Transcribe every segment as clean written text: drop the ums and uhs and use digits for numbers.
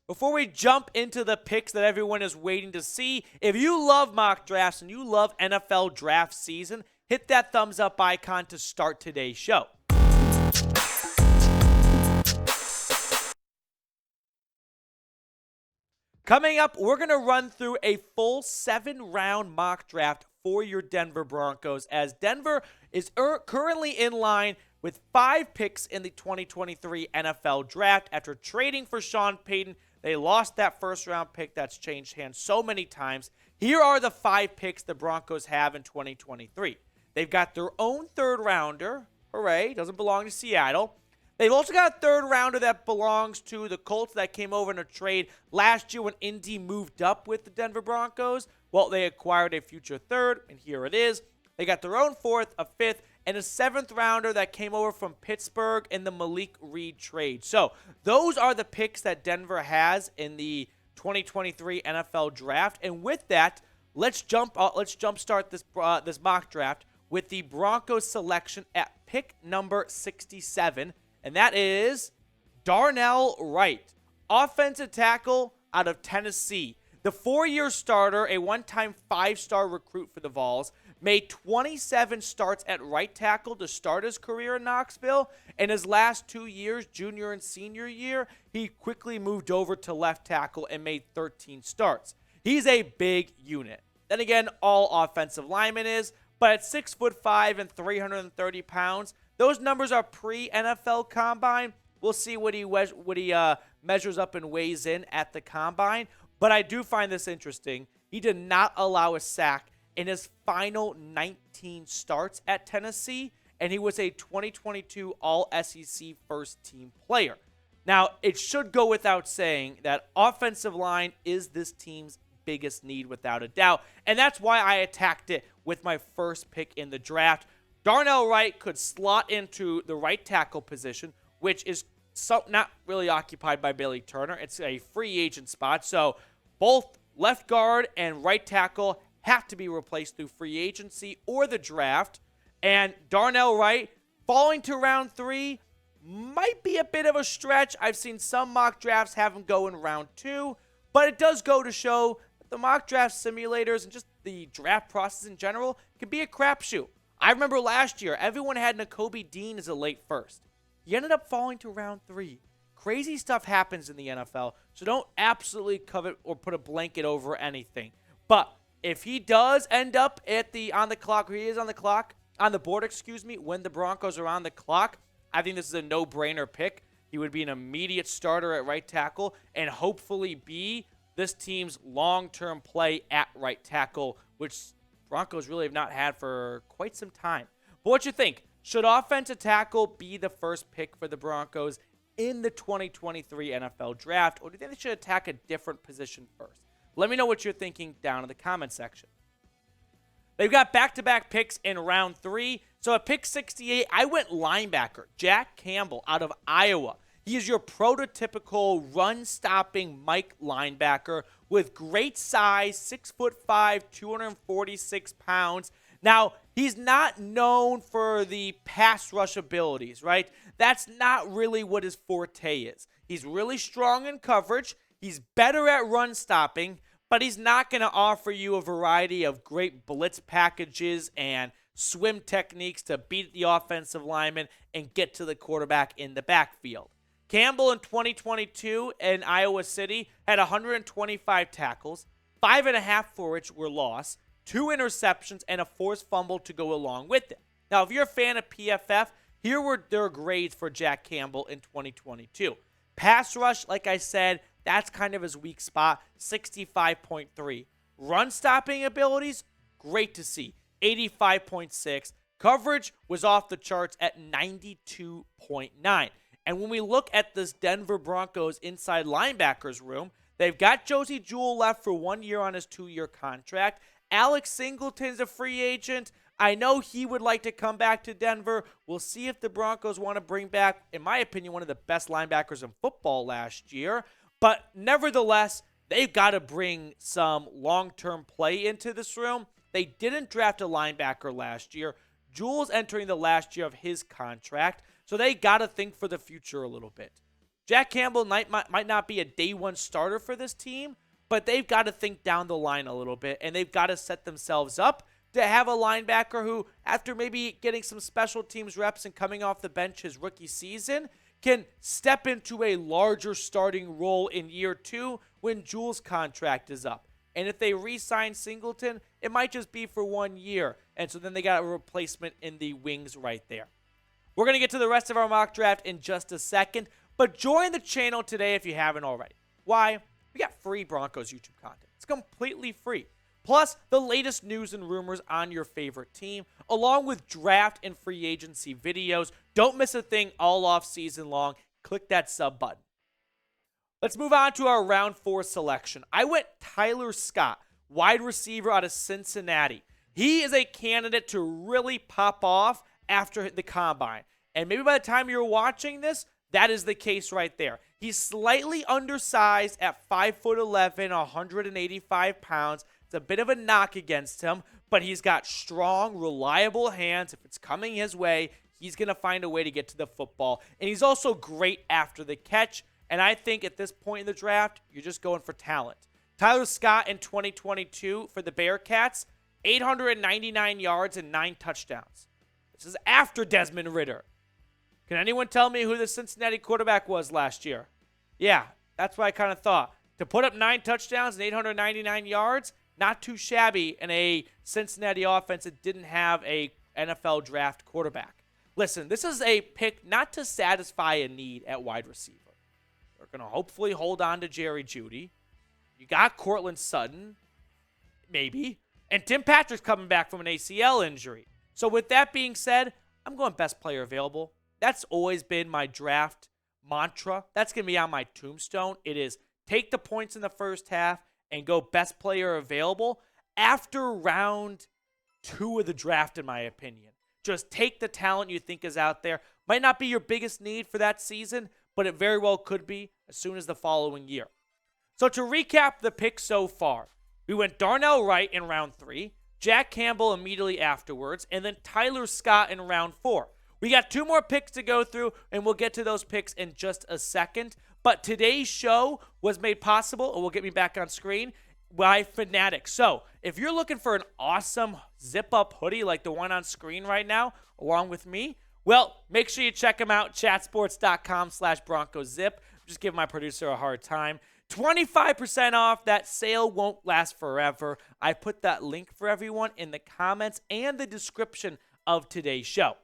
Before we jump into the picks that everyone is waiting to see, if you love mock drafts and you love NFL draft season, hit that thumbs up icon to start today's show. Coming up, we're going to run through a full 7-round mock draft for your Denver Broncos, as Denver is currently in line with 5 picks in the 2023 NFL Draft. After trading for Sean Payton, they lost that first-round pick that's changed hands so many times. Here are the 5 picks the Broncos have in 2023. They've got their own third-rounder. Hooray, doesn't belong to Seattle. They've also got a third-rounder that belongs to the Colts that came over in a trade last year when Indy moved up with the Denver Broncos. Well, they acquired a future third, and here it is. They got their own fourth, a fifth, and a 7th-rounder that came over from Pittsburgh in the Malik Reed trade. So those are the picks that Denver has in the 2023 NFL Draft. And with that, let's jumpstart this mock draft with the Broncos selection at pick number 67. And that is Darnell Wright, offensive tackle out of Tennessee. The 4-year starter, a one-time 5-star recruit for the Vols, made 27 starts at right tackle to start his career in Knoxville. In his last 2 years, junior and senior year, he quickly moved over to left tackle and made 13 starts. He's a big unit. Then again, all offensive lineman is, but at 6'5" and 330 pounds, those numbers are pre-NFL Combine. We'll see what he measures up and weighs in at the Combine. But I do find this interesting. He did not allow a sack in his final 19 starts at Tennessee, and he was a 2022 All-SEC first-team player. Now, it should go without saying that offensive line is this team's biggest need without a doubt, and that's why I attacked it with my first pick in the draft. Darnell Wright could slot into the right tackle position, which is not really occupied by Billy Turner. It's a free agent spot, so both left guard and right tackle have to be replaced through free agency or the draft. And Darnell Wright falling to round 3 might be a bit of a stretch. I've seen some mock drafts have him go in round 2, but it does go to show that the mock draft simulators and just the draft process in general can be a crapshoot. I remember last year, everyone had Nakobe Dean as a late first. He ended up falling to round 3. Crazy stuff happens in the NFL, so don't absolutely covet or put a blanket over anything. But if he does end up on the board, when the Broncos are on the clock, I think this is a no-brainer pick. He would be an immediate starter at right tackle and hopefully be this team's long-term play at right tackle, which Broncos really have not had for quite some time. But what you think? Should offensive tackle be the first pick for the Broncos in the 2023 NFL Draft, or do you think they should attack a different position first? Let me know what you're thinking down in the comment section. They've got back-to-back picks in round 3. So at pick 68, I went linebacker, Jack Campbell out of Iowa. He is your prototypical run-stopping Mike linebacker with great size, 6'5", 246 pounds. Now, he's not known for the pass rush abilities, right? That's not really what his forte is. He's really strong in coverage. He's better at run stopping, but he's not going to offer you a variety of great blitz packages and swim techniques to beat the offensive lineman and get to the quarterback in the backfield. Campbell in 2022 in Iowa City had 125 tackles, 5.5 for which were lost, 2 interceptions, and a forced fumble to go along with it. Now, if you're a fan of PFF, here were their grades for Jack Campbell in 2022. Pass rush, like I said, that's kind of his weak spot, 65.3. Run stopping abilities, great to see, 85.6. Coverage was off the charts at 92.9. And when we look at this Denver Broncos inside linebackers room, they've got Josie Jewell left for 1 year on his 2-year contract. Alex Singleton's a free agent. I know he would like to come back to Denver. We'll see if the Broncos want to bring back, in my opinion, one of the best linebackers in football last year. But nevertheless, they've got to bring some long-term play into this room. They didn't draft a linebacker last year. Jewell's entering the last year of his contract, so they got to think for the future a little bit. Jack Campbell might not be a day one starter for this team, but they've got to think down the line a little bit, and they've got to set themselves up to have a linebacker who, after maybe getting some special teams reps and coming off the bench his rookie season, can step into a larger starting role in year 2 when Jules' contract is up. And if they re-sign Singleton, it might just be for 1 year. And so then they got a replacement in the wings right there. We're going to get to the rest of our mock draft in just a second, but join the channel today if you haven't already. Why? We got free Broncos YouTube content. It's completely free. Plus, the latest news and rumors on your favorite team, along with draft and free agency videos. Don't miss a thing all off season long. Click that sub button. Let's move on to our round 4 selection. I went Tyler Scott, wide receiver out of Cincinnati. He is a candidate to really pop off after the combine. And maybe by the time you're watching this, that is the case right there. He's slightly undersized at 5'11", 185 pounds. It's a bit of a knock against him, but he's got strong, reliable hands. If it's coming his way, he's going to find a way to get to the football. And he's also great after the catch. And I think at this point in the draft, you're just going for talent. Tyler Scott in 2022 for the Bearcats, 899 yards and 9 touchdowns. This is after Desmond Ridder. Can anyone tell me who the Cincinnati quarterback was last year? Yeah, that's what I kind of thought. To put up 9 touchdowns and 899 yards, not too shabby in a Cincinnati offense that didn't have a NFL draft quarterback. Listen, this is a pick not to satisfy a need at wide receiver. They're going to hopefully hold on to Jerry Jeudy. You got Cortland Sutton, maybe. And Tim Patrick's coming back from an ACL injury. So with that being said, I'm going best player available. That's always been my draft mantra. That's going to be on my tombstone. It is take the points in the first half and go best player available after round 2 of the draft, in my opinion. Just take the talent you think is out there. Might not be your biggest need for that season, but it very well could be as soon as the following year. So to recap the picks so far, we went Darnell Wright in round 3, Jack Campbell immediately afterwards, and then Tyler Scott in round 4. We got 2 more picks to go through, and we'll get to those picks in just a second. But today's show was made possible, and will get me back on screen, by Fanatics. So if you're looking for an awesome zip-up hoodie like the one on screen right now, along with me, well, make sure you check them out, chatsports.com/BroncosZip. Just give my producer a hard time. 25% off. That sale won't last forever. I put that link for everyone in the comments and the description of today's show.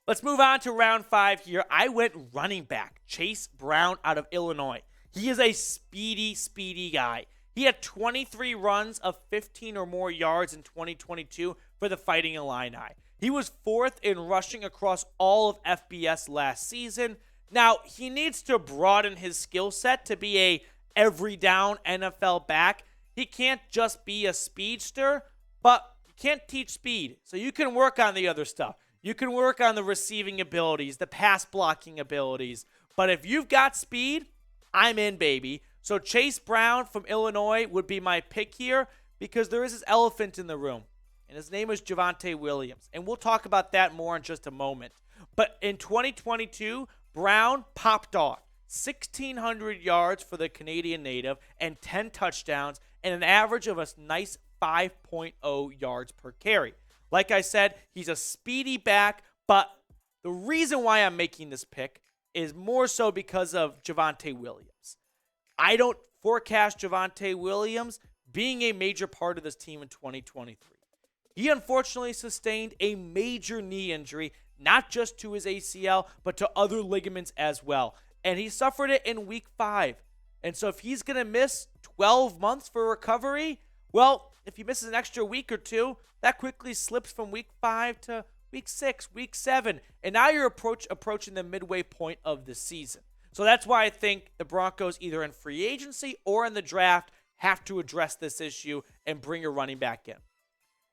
Let's move on to round 5 here. I went running back, Chase Brown out of Illinois. He is a speedy guy. He had 23 runs of 15 or more yards in 2022 for the Fighting Illini. He was 4th in rushing across all of FBS last season. Now, he needs to broaden his skill set to be a every down NFL back. He can't just be a speedster, but you can't teach speed. So you can work on the other stuff. You can work on the receiving abilities, the pass blocking abilities. But if you've got speed, I'm in, baby. So Chase Brown from Illinois would be my pick here because there is this elephant in the room, and his name is Javonte Williams. And we'll talk about that more in just a moment. But in 2022, Brown popped off 1,600 yards for the Canadian native and 10 touchdowns and an average of a nice 5.0 yards per carry. Like I said, he's a speedy back, but the reason why I'm making this pick is more so because of Javonte Williams. I don't forecast Javonte Williams being a major part of this team in 2023. He unfortunately sustained a major knee injury, not just to his ACL, but to other ligaments as well. And he suffered it in week 5. And so if he's going to miss 12 months for recovery, well, if he misses an extra week or 2, that quickly slips from week 5 to week 6, week 7. And now you're approaching the midway point of the season. So that's why I think the Broncos, either in free agency or in the draft, have to address this issue and bring a running back in.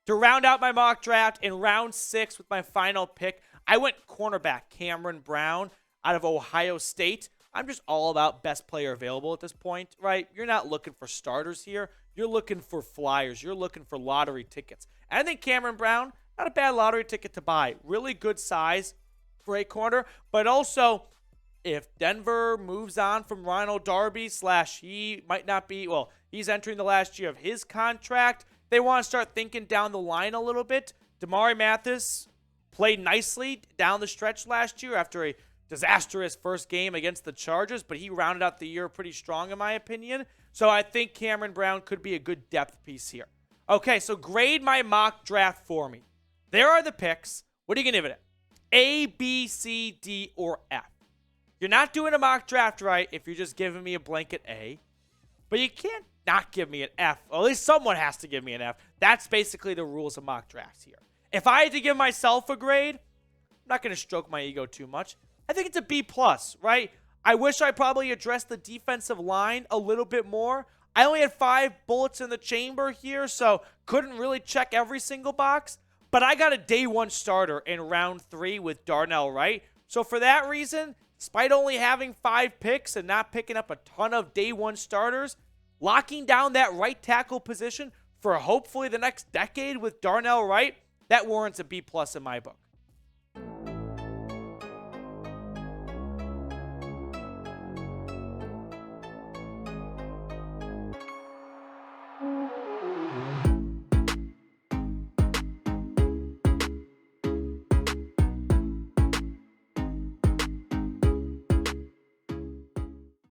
To round out my mock draft, in round 6 with my final pick, I went cornerback Cameron Brown out of Ohio State. I'm just all about best player available at this point, right? You're not looking for starters here. You're looking for flyers. You're looking for lottery tickets. And I think Cameron Brown, not a bad lottery ticket to buy. Really good size for a corner, but also if Denver moves on from Ronald Darby / he might not be, well, he's entering the last year of his contract. They want to start thinking down the line a little bit. Damari Mathis played nicely down the stretch last year after a disastrous first game against the Chargers, but he rounded out the year pretty strong in my opinion. So I think Cameron Brown could be a good depth piece here. Okay, so grade my mock draft for me. There are the picks. What are you going to give it? A, B, C, D, or F? You're not doing a mock draft right if you're just giving me a blanket A, but you can't not give me an F. Or at least someone has to give me an F. That's basically the rules of mock drafts here. If I had to give myself a grade, I'm not going to stroke my ego too much. I think it's a B+, right? I wish I probably addressed the defensive line a little bit more. I only had 5 bullets in the chamber here, so couldn't really check every single box. But I got a day 1 starter in round 3 with Darnell Wright. So for that reason, despite only having 5 picks and not picking up a ton of day 1 starters, locking down that right tackle position for hopefully the next decade with Darnell Wright, that warrants a B+ in my book.